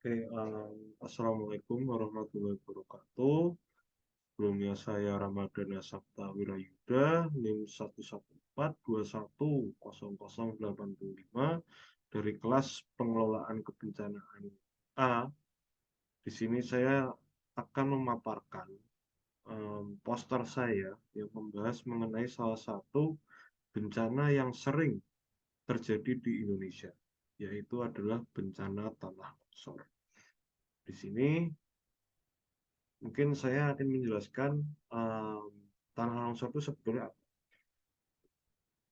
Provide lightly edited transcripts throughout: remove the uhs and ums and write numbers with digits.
Oke, Assalamualaikum warahmatullahi wabarakatuh. Sebelumnya saya Ramadana Sabta Wirayuda, NIM 11421008085 dari kelas pengelolaan kebencanaan A. Di sini saya akan memaparkan poster saya yang membahas mengenai salah satu bencana yang sering terjadi di Indonesia, yaitu adalah bencana tanah longsor. Di sini mungkin saya akan menjelaskan um, tanah longsor itu sebetulnya apa.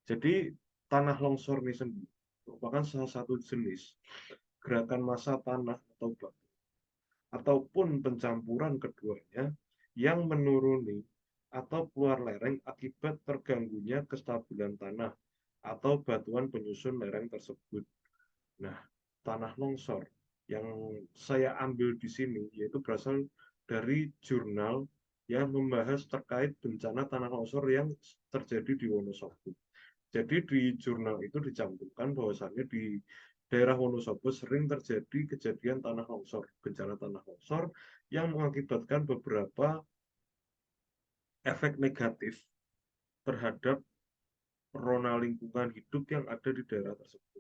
Jadi tanah longsor ini sendiri merupakan salah satu jenis gerakan massa tanah atau batu ataupun pencampuran keduanya yang menuruni atau keluar lereng akibat terganggunya kestabilan tanah atau batuan penyusun lereng tersebut. Nah, tanah longsor yang saya ambil di sini yaitu berasal dari jurnal yang membahas terkait bencana tanah longsor yang terjadi di Wonosobo. Jadi di jurnal itu dicantumkan bahwasannya di daerah Wonosobo sering terjadi kejadian tanah longsor, bencana tanah longsor yang mengakibatkan beberapa efek negatif terhadap rona lingkungan hidup yang ada di daerah tersebut.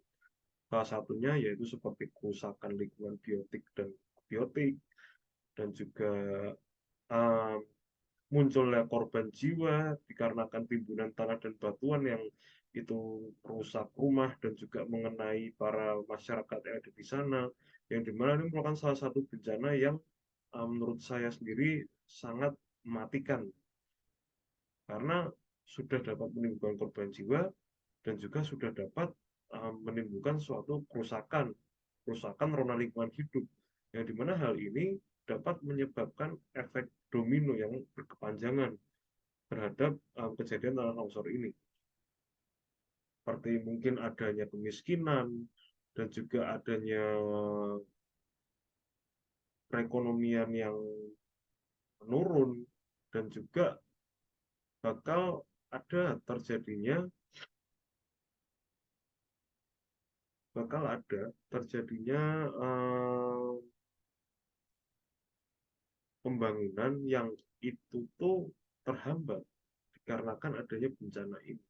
Salah satunya yaitu seperti kerusakan lingkungan biotik dan biotik, dan juga um, munculnya korban jiwa dikarenakan timbunan tanah dan batuan yang itu merusak rumah dan juga mengenai para masyarakat yang ada di sana, yang dimana ini merupakan salah satu bencana yang menurut saya sendiri sangat mematikan karena sudah dapat menimbulkan korban jiwa dan juga sudah dapat menimbulkan suatu kerusakan kerusakan rona lingkungan hidup, yang dimana hal ini dapat menyebabkan efek domino yang berkepanjangan terhadap kejadian tanah longsor ini, seperti mungkin adanya kemiskinan dan juga adanya perekonomian yang menurun, dan juga bakal ada terjadinya bakal ada terjadinya pembangunan yang itu tuh terhambat dikarenakan adanya bencana ini.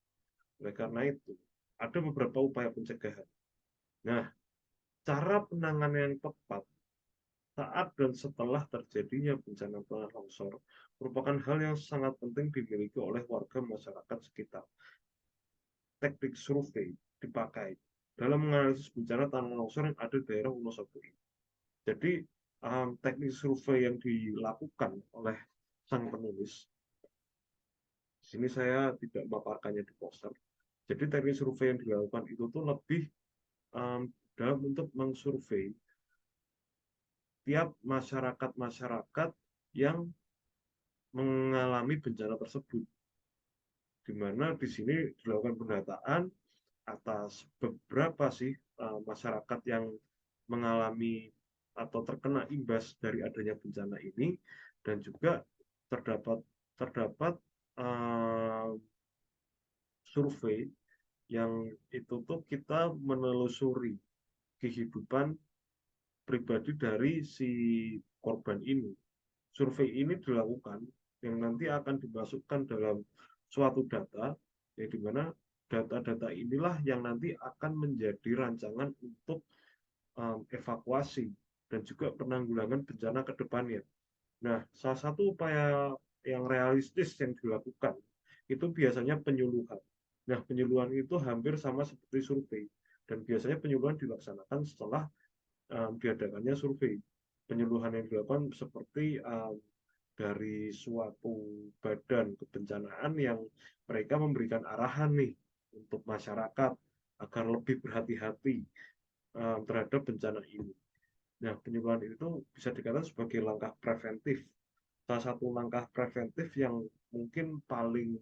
Oleh karena itu, ada beberapa upaya pencegahan. Nah, cara penanganan yang tepat saat dan setelah terjadinya bencana tanah longsor merupakan hal yang sangat penting dimiliki oleh warga masyarakat sekitar. Teknik survei dipakai dalam menganalisis bencana tanah longsor yang ada di daerah Wonosobo ini. Jadi, teknik survei yang dilakukan oleh sang penulis, di sini saya tidak memaparkannya di poster. Jadi teknik survei yang dilakukan itu tuh lebih dalam untuk mengsurvei tiap masyarakat-masyarakat yang mengalami bencana tersebut, di mana di sini dilakukan pendataan atas beberapa sih masyarakat yang mengalami atau terkena imbas dari adanya bencana ini, dan juga terdapat terdapat uh, survei yang itu tuh kita menelusuri kehidupan pribadi dari si korban ini. Survei ini dilakukan yang nanti akan dimasukkan dalam suatu data, yang dimana data-data inilah yang nanti akan menjadi rancangan untuk evakuasi dan juga penanggulangan bencana ke depannya. Nah, salah satu upaya yang realistis yang dilakukan itu biasanya penyuluhan. Nah, penyuluhan itu hampir sama seperti survei, dan biasanya penyuluhan dilaksanakan setelah diadakannya survei. Penyuluhan yang dilakukan seperti dari suatu badan kebencanaan yang mereka memberikan arahan nih untuk masyarakat agar lebih berhati-hati terhadap bencana ini. Nah, penyuluhan itu bisa dikatakan sebagai langkah preventif. Salah satu langkah preventif yang mungkin paling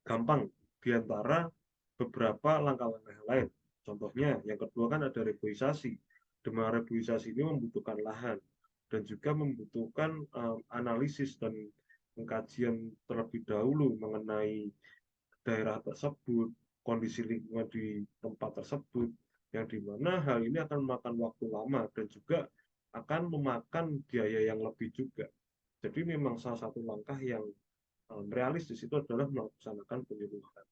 gampang di antara beberapa langkah-langkah lain. Contohnya, yang kedua kan ada reboisasi. Dimana reboisasi ini membutuhkan lahan dan juga membutuhkan analisis dan pengkajian terlebih dahulu mengenai daerah tersebut, kondisi lingkungan di tempat tersebut, yang dimana hal ini akan memakan waktu lama dan juga akan memakan biaya yang lebih juga. Jadi memang salah satu langkah yang realistis itu adalah melaksanakan penyuluhan.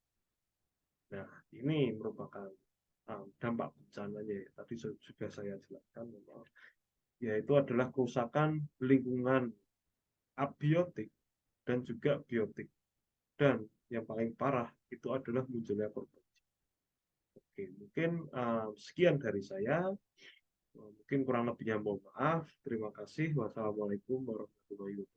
Nah, ini merupakan dampak bencananya ya. Tadi sudah saya jelaskan, yaitu adalah kerusakan lingkungan abiotik dan juga biotik. Dan yang paling parah itu adalah munculnya korban. Oke, mungkin sekian dari saya. Mungkin kurang lebihnya mohon maaf. Terima kasih. Wassalamualaikum warahmatullahi wabarakatuh.